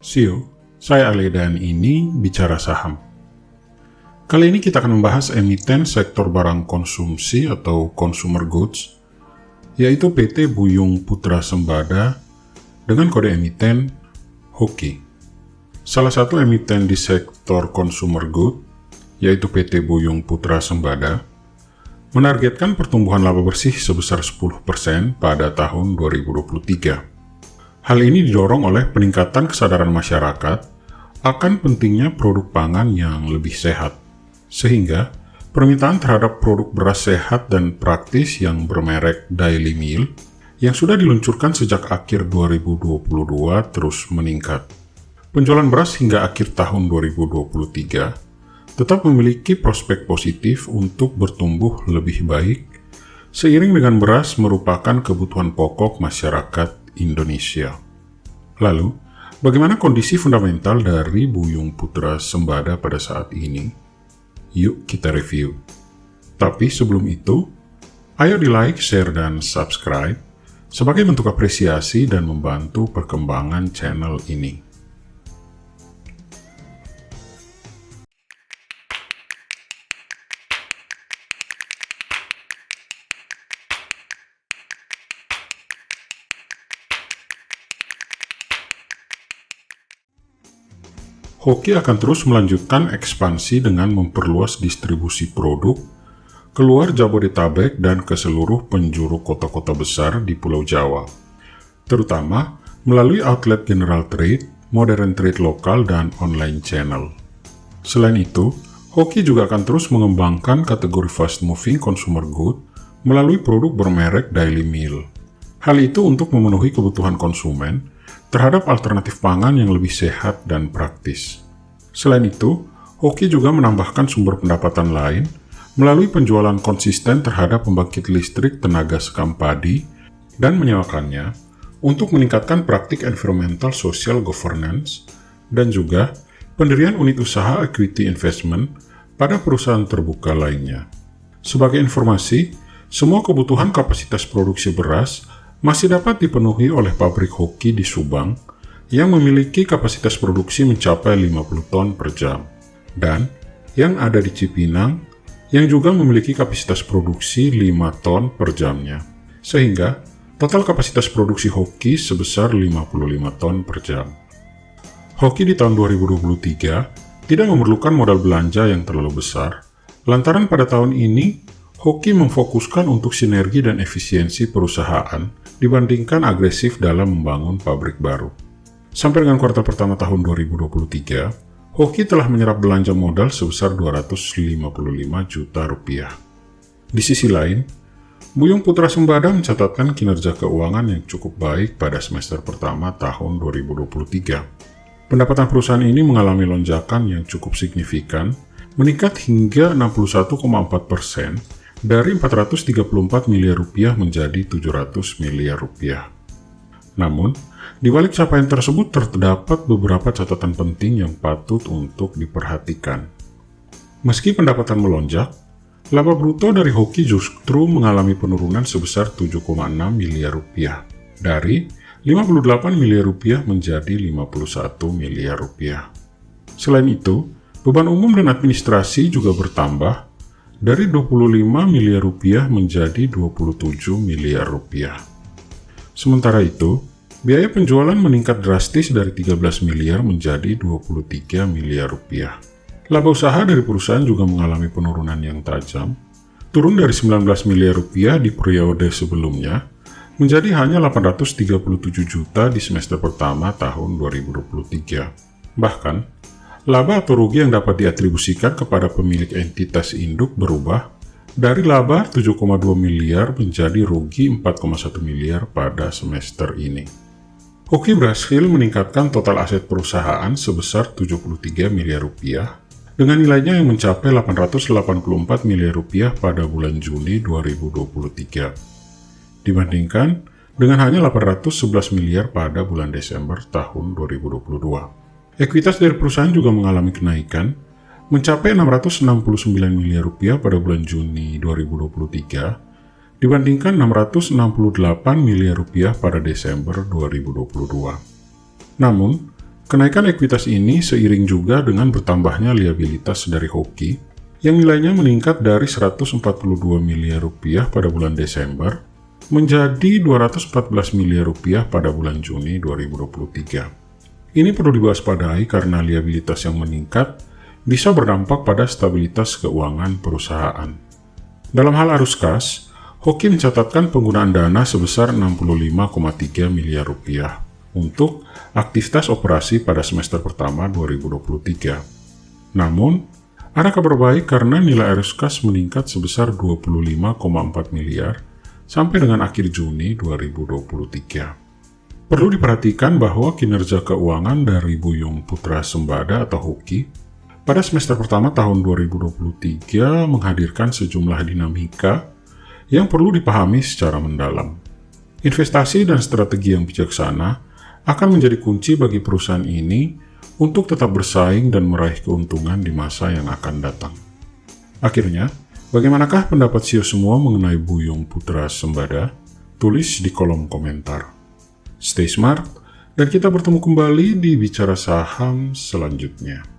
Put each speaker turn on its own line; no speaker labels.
Sio, saya Ale dan ini Bicara Saham. Kali ini kita akan membahas emiten sektor barang konsumsi atau consumer goods, yaitu PT Buyung Putra Sembada dengan kode emiten HOKI. Salah satu emiten di sektor consumer good, yaitu PT Buyung Putra Sembada, menargetkan pertumbuhan laba bersih sebesar 10% pada tahun 2023. Hal ini didorong oleh peningkatan kesadaran masyarakat akan pentingnya produk pangan yang lebih sehat, sehingga permintaan terhadap produk beras sehat dan praktis yang bermerek Daily Meal yang sudah diluncurkan sejak akhir 2022 terus meningkat. Penjualan beras hingga akhir tahun 2023 tetap memiliki prospek positif untuk bertumbuh lebih baik, seiring dengan beras merupakan kebutuhan pokok masyarakat Indonesia. Lalu, bagaimana kondisi fundamental dari Buyung Putra Sembada pada saat ini? Yuk kita review. Tapi sebelum itu, ayo di-like, share, dan subscribe sebagai bentuk apresiasi dan membantu perkembangan channel ini. HOKI akan terus melanjutkan ekspansi dengan memperluas distribusi produk keluar Jabodetabek dan ke seluruh penjuru kota-kota besar di Pulau Jawa, terutama melalui outlet General Trade, Modern Trade lokal, dan online channel. Selain itu, HOKI juga akan terus mengembangkan kategori fast moving consumer good melalui produk bermerek Daily Meal. Hal itu untuk memenuhi kebutuhan konsumen terhadap alternatif pangan yang lebih sehat dan praktis. Selain itu, HOKI juga menambahkan sumber pendapatan lain melalui penjualan konsisten terhadap pembangkit listrik tenaga sekam padi dan menyewakannya untuk meningkatkan praktik environmental social governance dan juga pendirian unit usaha equity investment pada perusahaan terbuka lainnya. Sebagai informasi, semua kebutuhan kapasitas produksi beras masih dapat dipenuhi oleh pabrik HOKI di Subang yang memiliki kapasitas produksi mencapai 50 ton per jam, dan yang ada di Cipinang yang juga memiliki kapasitas produksi 5 ton per jamnya, sehingga total kapasitas produksi HOKI sebesar 55 ton per jam. HOKI di tahun 2023 tidak memerlukan modal belanja yang terlalu besar, lantaran pada tahun ini HOKI memfokuskan untuk sinergi dan efisiensi perusahaan dibandingkan agresif dalam membangun pabrik baru. Sampai dengan kuartal pertama tahun 2023, HOKI telah menyerap belanja modal sebesar 255 juta rupiah. Di sisi lain, Buyung Putra Sembada mencatatkan kinerja keuangan yang cukup baik pada semester pertama tahun 2023. Pendapatan perusahaan ini mengalami lonjakan yang cukup signifikan, meningkat hingga 61,4% dari 434 miliar rupiah menjadi 700 miliar rupiah. Namun, di balik capaian tersebut terdapat beberapa catatan penting yang patut untuk diperhatikan. Meski pendapatan melonjak, laba bruto dari HOKI justru mengalami penurunan sebesar 7,6 miliar rupiah, dari 58 miliar rupiah menjadi 51 miliar rupiah. Selain itu, beban umum dan administrasi juga bertambah dari 25 miliar rupiah menjadi 27 miliar rupiah. Sementara itu, biaya penjualan meningkat drastis dari 13 miliar menjadi 23 miliar rupiah. Laba usaha dari perusahaan juga mengalami penurunan yang tajam, turun dari 19 miliar rupiah di periode sebelumnya menjadi hanya 837 juta di semester pertama tahun 2023. Bahkan, laba atau rugi yang dapat diatribusikan kepada pemilik entitas induk berubah dari laba 7,2 miliar menjadi rugi 4,1 miliar pada semester ini. HOKI berhasil meningkatkan total aset perusahaan sebesar 73 miliar rupiah dengan nilainya yang mencapai 884 miliar rupiah pada bulan Juni 2023 dibandingkan dengan hanya 811 miliar pada bulan Desember tahun 2022. Ekuitas dari perusahaan juga mengalami kenaikan, mencapai 669 miliar rupiah pada bulan Juni 2023, dibandingkan 668 miliar rupiah pada Desember 2022. Namun, Kenaikan ekuitas ini seiring juga dengan bertambahnya liabilitas dari Hoki, yang nilainya meningkat dari 142 miliar rupiah pada bulan Desember menjadi 214 miliar rupiah pada bulan Juni 2023. Ini perlu diwaspadai karena liabilitas yang meningkat bisa berdampak pada stabilitas keuangan perusahaan. Dalam hal arus kas, Hoki mencatatkan penggunaan dana sebesar 65,3 miliar rupiah untuk aktivitas operasi pada semester pertama 2023. Namun, ada kabar baik karena nilai arus kas meningkat sebesar 25,4 miliar sampai dengan akhir Juni 2023. Perlu diperhatikan bahwa kinerja keuangan dari Buyung Putra Sembada atau Hoki pada semester pertama tahun 2023 menghadirkan sejumlah dinamika yang perlu dipahami secara mendalam. Investasi dan strategi yang bijaksana akan menjadi kunci bagi perusahaan ini untuk tetap bersaing dan meraih keuntungan di masa yang akan datang. Akhirnya, bagaimanakah pendapat CEO semua mengenai Buyung Putra Sembada? Tulis di kolom komentar. Stay smart, dan kita bertemu kembali di Bicara Saham selanjutnya.